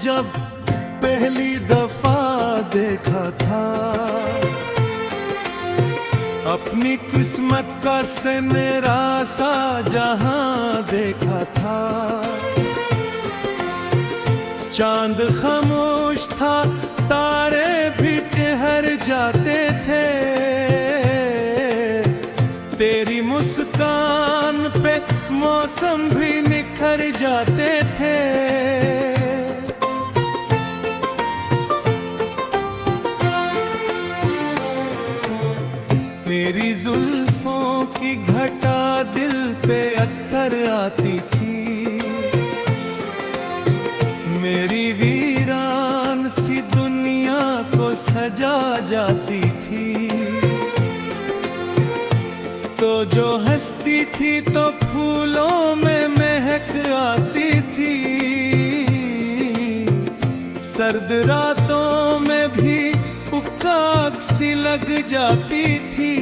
जब पहली दफा देखा था, अपनी किस्मत का सनरा सा जहां देखा था। चांद खामोश था, तारे भी ठहर जाते थे, तेरी मुस्कान पे मौसम भी निखर जाते थे। तेरी जुल्फों की घटा दिल पे अत्तर आती थी, मेरी वीरान सी दुनिया को सजा जाती थी। तो जो हंसती थी तो फूलों में महक आती थी, सर्द रातों में भी पुकार सी लग जाती थी।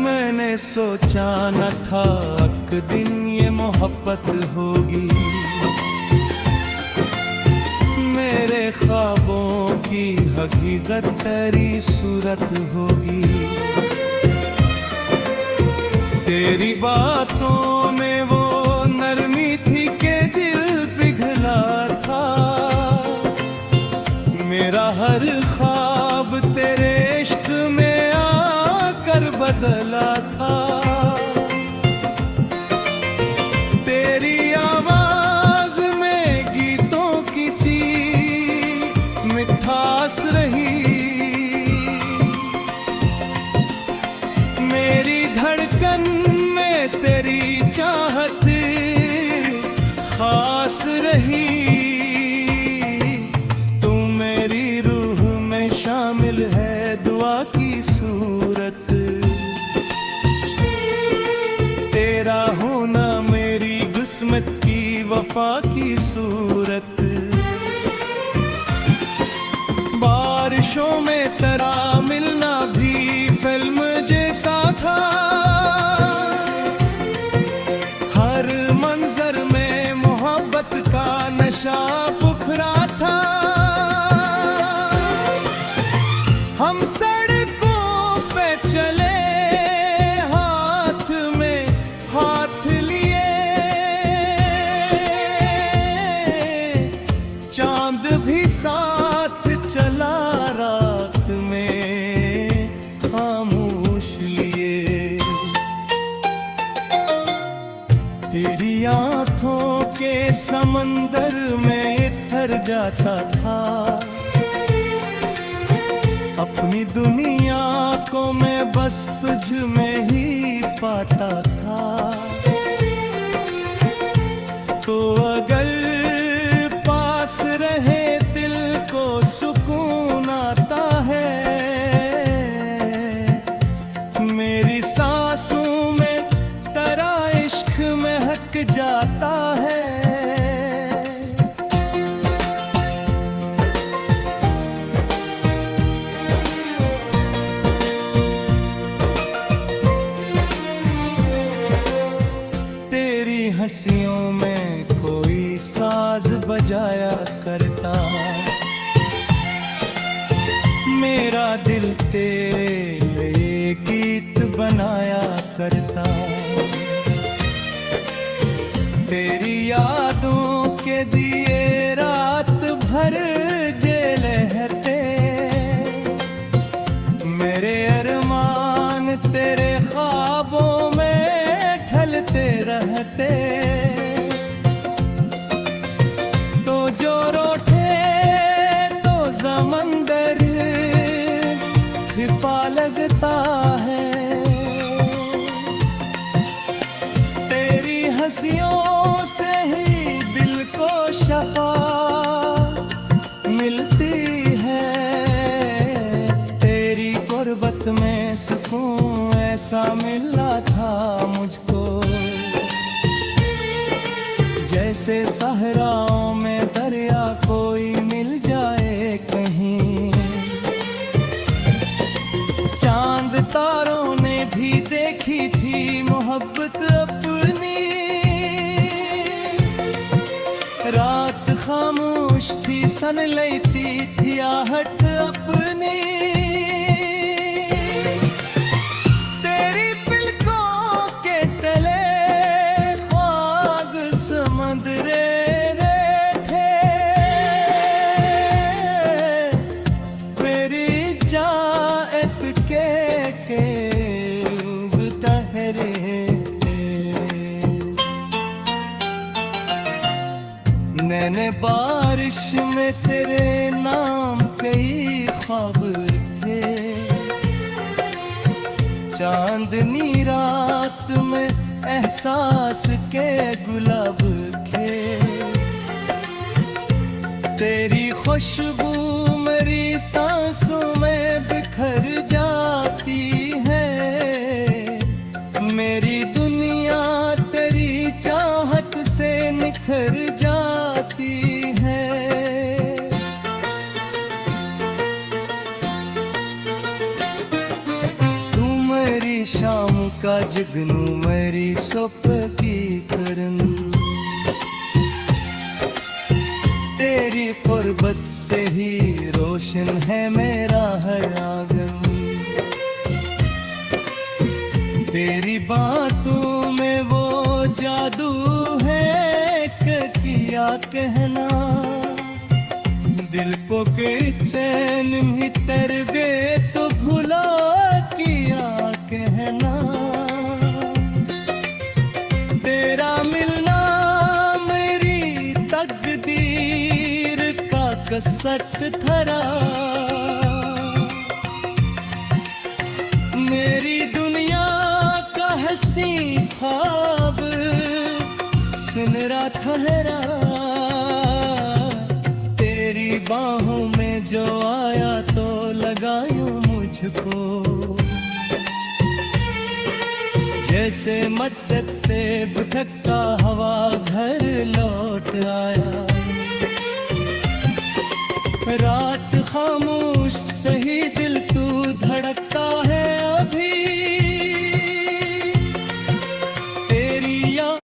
मैंने सोचा न था एक दिन ये मोहब्बत होगी, मेरे ख्वाबों की हकीकत तेरी सूरत होगी। तेरी बातों में वो नरमी थी कि दिल पिघला था, मेरा हर ख्वाब तेरे इश्क में आकर बदला था। तेरी आवाज में गीतों की सी मिठास रही, मेरी धड़कन में तेरी चाहत खास रही। तू मेरी रूह में शामिल है दुआ की सूरत, तेरा होना मेरी किस्मत की वफा की सूरत। बारिशों में तेरा मिलना भी फिल्म जैसा था, हर मंजर में मोहब्बत का नशा पुखरा था। हम सड़कों पे चले हाथ में हाथ लिए, चांद भी साथ चला रात में खामोश लिए। तेरी आंखों के समंदर में इतर जाता था, अपनी दुनिया को मैं बस तुझ में ही पाता था। तो अगर पास रहे दिल को सुकून आता है, मेरी सांसों में तेरा इश्क महक जाता है। तेरी हंसियों में कोई साज बजाया करता, मेरा दिल तेरे लिए गीत बनाया करता। तेरी यादों के दिए रात भर जलते, मेरे अरमान तेरे ख्वाबों में ढलते रहते। तो जो रोठे तो समंदर फिफा लगता है, तेरी हंसियों से ही दिल को शफा मिलती है। तेरी गुर्बत में सुकून ऐसा मिला था मुझको, जैसे सहराओं में दरिया कोई मिल जाए कहीं। चांद सन लेती थी आहट अपनी, तेरी पलकों के तले ख्वाब समंदरे थे, मेरी जात के ठहरे। मैंने बारिश में तेरे नाम कई ख्वाब थे, चांदनी रात में एहसास के गुलाब खे, तेरी खुशबू मेरी सांसों में बिखर जाती है, मेरी दुनिया तेरी चाहत से निखर जाती है। तू मेरी शाम का जुगनू, मेरी सुबह की करन, तेरी कुर्बत से ही रोशन है मेरा हर आंगन, तेरी बातों में वो जादू है कि किया कहना, दिल को के चैन ही तर दे तो भुला किया कहना, तेरा मिलना मेरी तकदीर का कसक धरा, मेरी दुनिया का हंसी ख्वाब सुनरा ठहरा, तेरी बाहों में जो आया तो लगायो मुझको, जैसे मद्दत से भटकता हवा घर लौट आया, रात खामोश सही दिल तू धड़कता है अभी, तेरी याद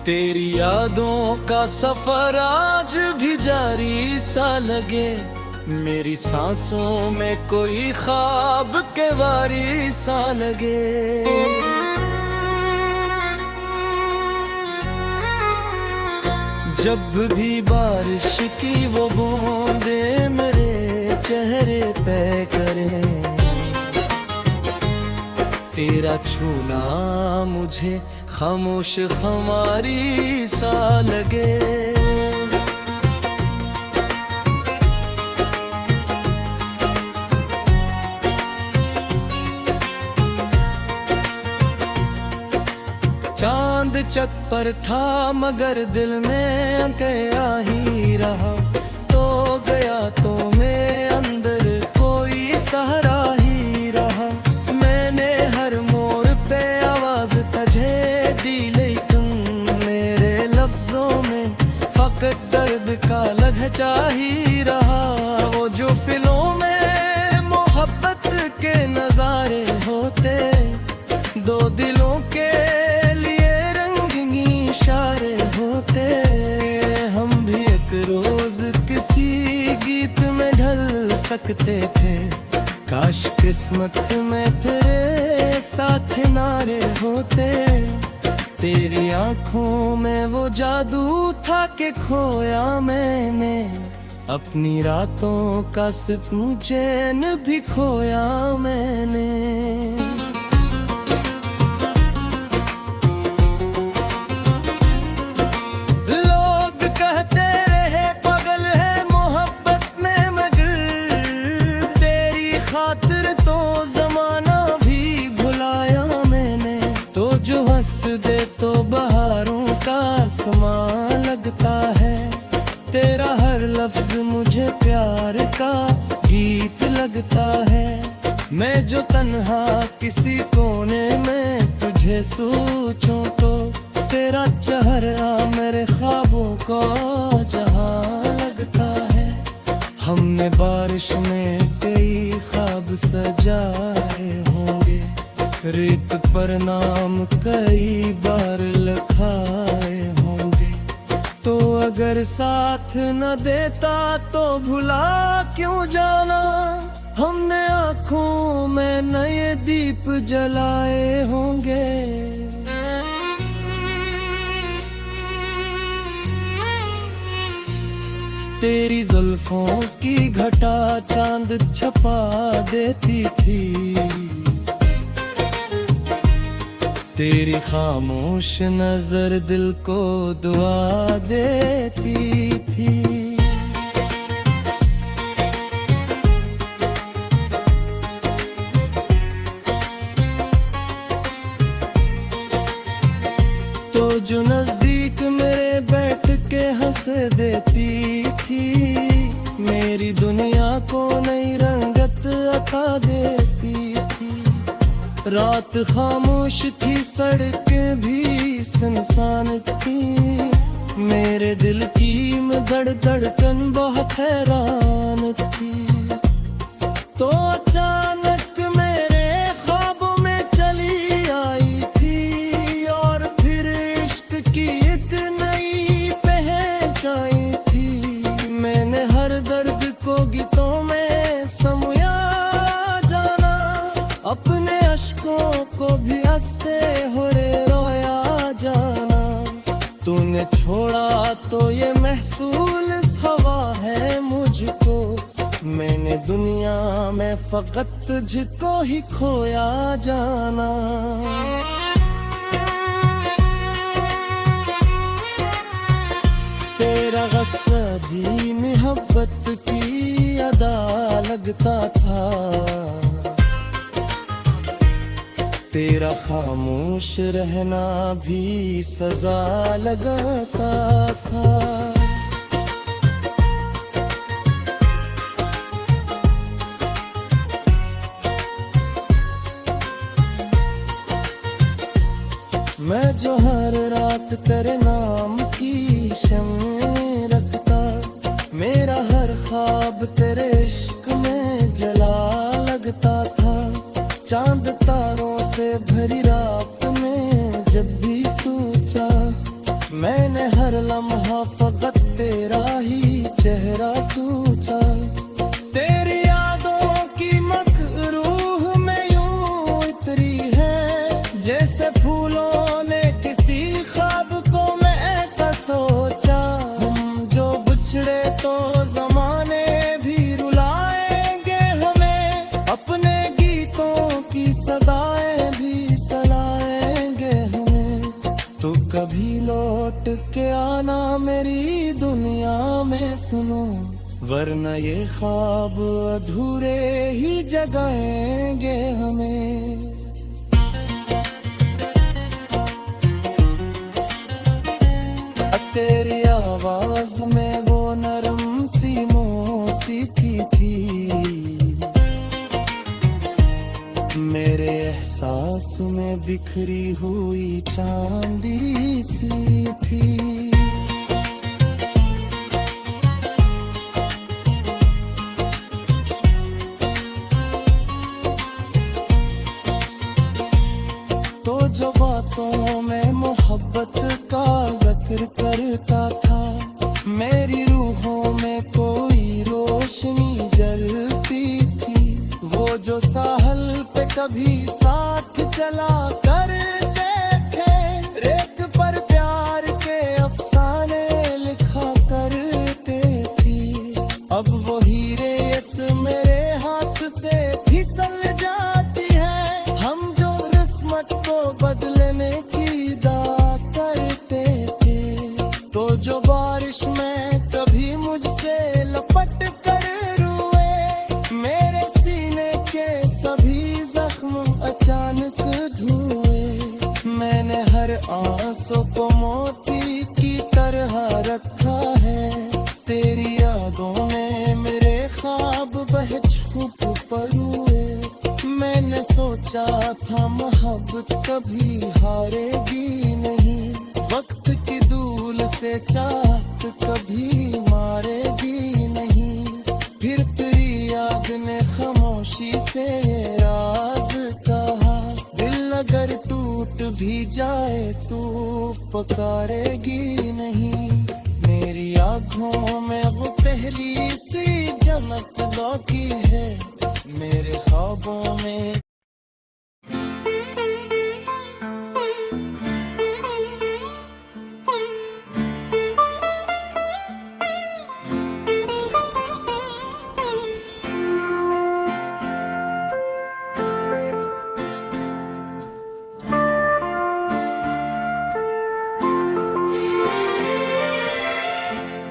तेरी यादों का सफर आज भी जारी सा लगे, मेरी सांसों में कोई ख्वाब के वारी सा लगे, जब भी बारिश की वो बूंदे मेरे चेहरे पे करें, तेरा छूना मुझे खामोश खुमारी सा लगे, चांद छत पर था मगर दिल में गया ही रहा, तो गया तो मैं अंदर कोई सहारा ही रहा, मैंने हर मोड़ पे आवाज तुझे दी, लेकिन मेरे लफ्जों में फकत दर्द का लहजा ही रहा, वो जो फिल्मों में मोहब्बत के नजारे होते, दो दिलों के लिए रंगीन इशारे होते, हम भी एक रोज किसी गीत में ढल सकते थे, काश किस्मत में तेरे साथ नारे होते, तेरी आंखों में वो जादू था कि खोया मैंने, अपनी रातों का सुकून चैन भी खोया मैंने। तो बहारों का समा लगता है, तेरा हर लफ्ज मुझे प्यार का गीत लगता है, मैं जो तन्हा किसी कोने में तुझे सोचूं तो तेरा चेहरा मेरे ख्वाबों का जहां लगता है। हमने बारिश में कई ख्वाब सजाए होंगे, रेत पर नाम कई बार लिखाए होंगे। तो अगर साथ न देता तो भुला क्यों जाना, हमने आँखों में नए दीप जलाए होंगे। तेरी जुल्फों की घटा चांद छपा देती थी, तेरी खामोश नजर दिल को दुआ देती थी। तो जो नजदीक मेरे बैठ के हंस देती थी, मेरी दुनिया को नई रंगत अता देती थी। रात खामोश थी, सड़कें भी सुनसान थी, मेरे दिल की धड़कन बहुत हैरान थी। तो अचानक मेरे ख्वाबों में चली आई थी, और फिर इश्क की एक नई पहचान थी। मैंने हर दर्द को गीतों में समुया जाना, अपने अश्कों को भी हंसते हुए रोया जाना। तूने छोड़ा तो ये महसूल हवा है मुझको, मैंने दुनिया में फकत तुझको ही खोया जाना। तेरा गुस्सा भी मोहब्बत की अदा लगता था, तेरा खामोश रहना भी सजा लगता था। मैं जो हर रात तेरे नाम की शम्में रखता, मेरा हर ख्वाब तेरे इश्क में जला लगता था। चांद तारों से भरी रात में जब भी सोचा, मैंने हर लम्हा फकत तेरा ही चेहरा सोचा। तेरी यादों की मकरूह में यूं इतरी है, जैसे फूलों ने किसी ख्वाब को मैं सोचा। हम जो बिछड़े तो जमाने भी रुलाएंगे हमें, अपने गीतों की सदाएं भी सलाएंगे हमें। तो कभी लौट के आना मेरी दुनिया में सुनो, वरना ये ख्वाब अधूरे ही जगाएंगे हमें। तेरी आवाज में वो नरम सी मौसीकी थी, मेरे एहसास में बिखरी हुई चांदी सी थी। तो जो बातों में मोहब्बत का जिक्र करता था, मेरी रूहों में कोई रोशनी जलती थी। वो जो साहल पे कभी साथ चला करते थे, रेत पर प्यार के अफसाने लिखा करते थी। अब वो हीरेत मेरे हाथ से फिसल जाती है, हम जो किस्मत को बदलने की दात करते थे। तो जो बारिश में कभी मुझसे लपट कर रोए, मेरे सीने के सभी जख्म अचानक धुए। मैंने हर आंसू को मोती की तरह रखा है, तेरी यादों में मेरे ख्वाब बह छुप पर हुए। मैंने सोचा था मोहब्बत कभी हारेगी नहीं, वक्त की धूल से चाहत कभी मारेगी नहीं, फिर तेरी याद ने खामोशी से ये राज कहा। दिल अगर टूट भी जाए तू पुकारेगी नहीं, मेरी आँखों में वो पहली सी जन्नत लौकी है, मेरे ख्वाबों में।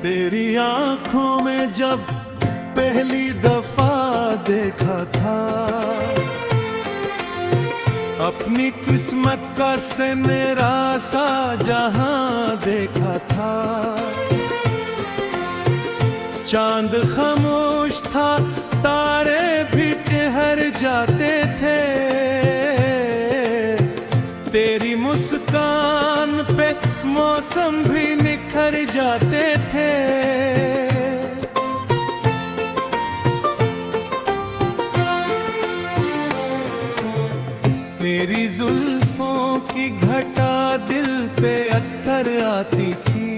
तेरी आंखों में जब पहली दफा देखा था, अपनी किस्मत का सनरा सा जहां देखा था। चांद खामोश था, तारे भी ठहर जाते थे, तेरी मुस्कान पे मौसम भी निखर जाते थे। तेरी जुल्फों की घटा दिल पे अत्तर आती थी,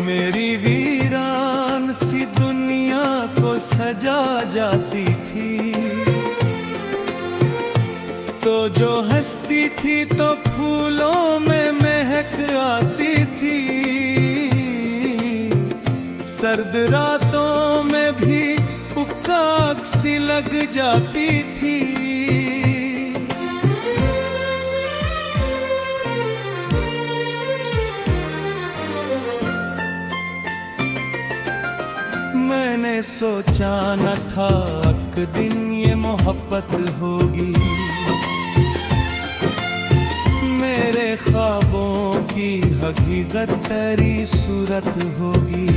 मेरी वीरान सी दुनिया को सजा जाती थी। तो जो हंसती थी तो फूलों में महक आती थी, सर्द रातों में भी उकाक सी लग जाती थी। मैंने सोचा न था एक दिन ये मोहब्बत होगी, मेरे ख्वाबों की हकीकत तेरी सूरत होगी।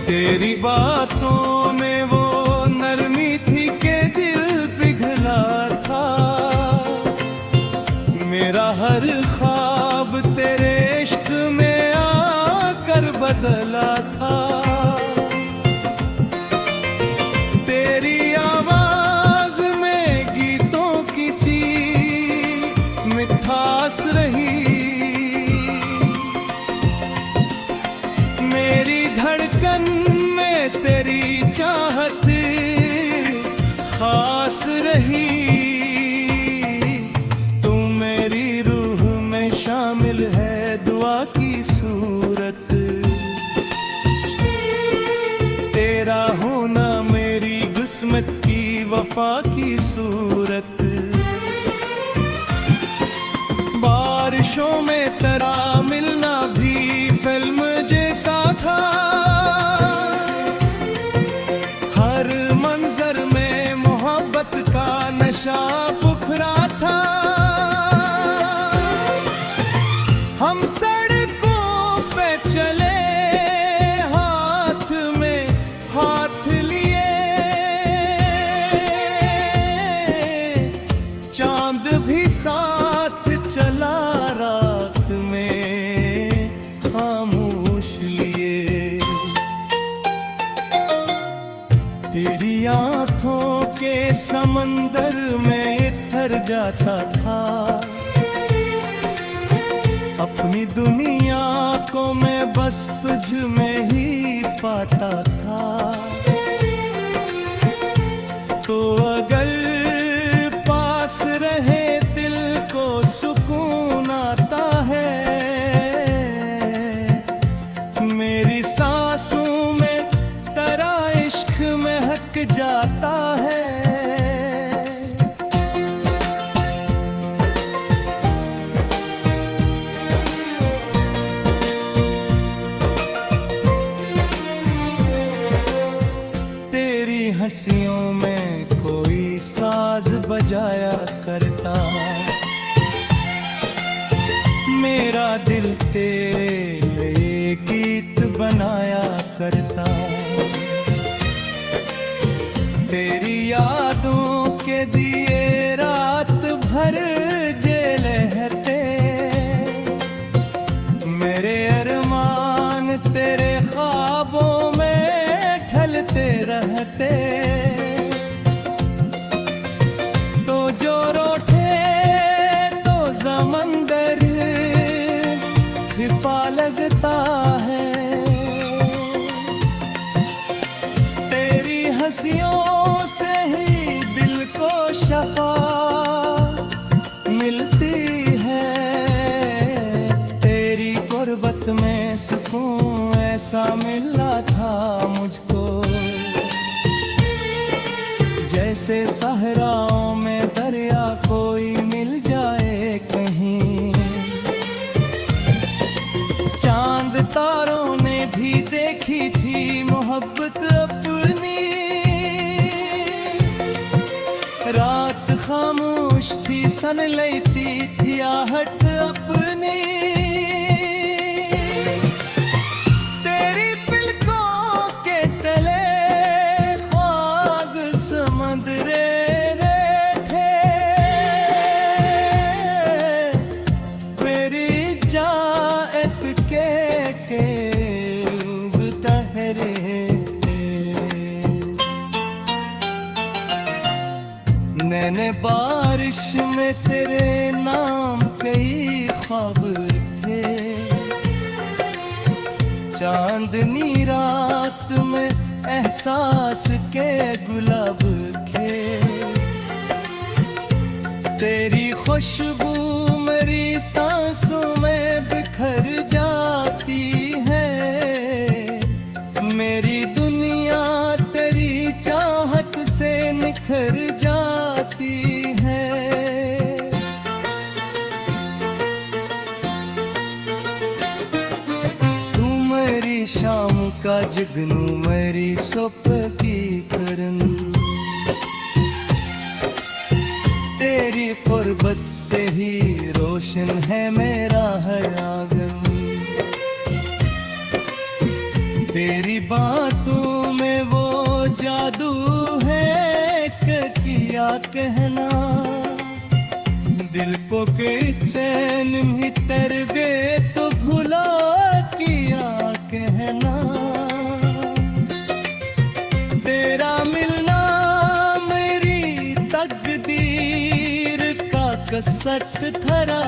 तेरी बातों में वो नरमी थी कि दिल पिघला था, मेरा हर ख्वाब तेरे इश्क में आकर बदला था। तेरी आवाज में गीतों की सी मिठास रही, मेरी धड़कन में तेरी चाहत खास रही। तू मेरी रूह में शामिल है दुआ की सूरत, तेरा होना मेरी किस्मत की वफा की सूरत। बारिशों में तेरा मिलना भी फिल्म जैसा था, हर मंजर में मोहब्बत का नशा पुखरा था। हम सड़कों पे चले हाथ में हाथ लिए, चांद भी साथ चला रात में खामोश लिए। तेरी आँखों के समंदर में इतर जाता था, अपनी दुनिया को मैं बस तुझ में ही पाता था। तो अगर पास रहे दिल को सुकून आता है, मेरी सांसों में तेरा इश्क महक जाता है। तेरी हंसियों में कोई साज बजाया करता, मेरा दिल तेरे लिए गीत बनाया करता। तेरी यादों के दिए रात भर जे लहते, मेरे अरमान तेरे ख्वाबों में ढलते रहते। तो जो रोठे तो समंदर फिफा लगता है, तेरी हंसियों से ही दिल को शफा मिलती है। तेरी गुर्बत में सुकून ऐसा मिला था मुझको, जैसे सहराओं में दरिया कोई मिल जाए कहीं। चांद तारों ने भी देखी थी मोहब्बत अपनी, रात खामोश थी सन लेती थी आहट अपनी। तेरी पलकों के तले ख्वाब समंदरे थे, मेरी जात के ठहरे नैने बारिश में तेरे नाम कई ख्वाब थे। चांदनी रात में एहसास के गुलाब खे, तेरी खुशबू मेरी सांसों में बिखर जाती है। मेरी दुनिया तेरी चाहत से निखर जाती है। तू मेरी शाम का जुगनू, मेरी सुबह की करन, तेरी कुर्बत से ही रोशन है मेरा हर आंगन। तेरी बातों में वो जादू है किया कहना, दिल को के चैन भीतर गए तो भुला किया कहना। तेरा मिलना मेरी तकदीर का कसक धरा,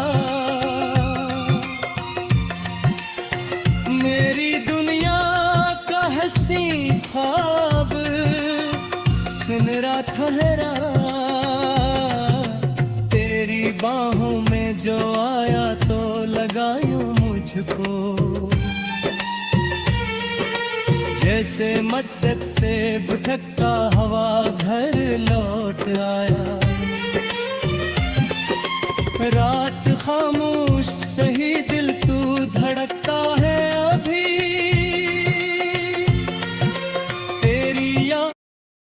मेरी दुनिया का हंसी ख्वाब सुनरा ठहरा। तेरी बाहों में जो आया तो लगायो मुझको, जैसे मदद से भटकता हवा घर लौट आया। रात खामोश से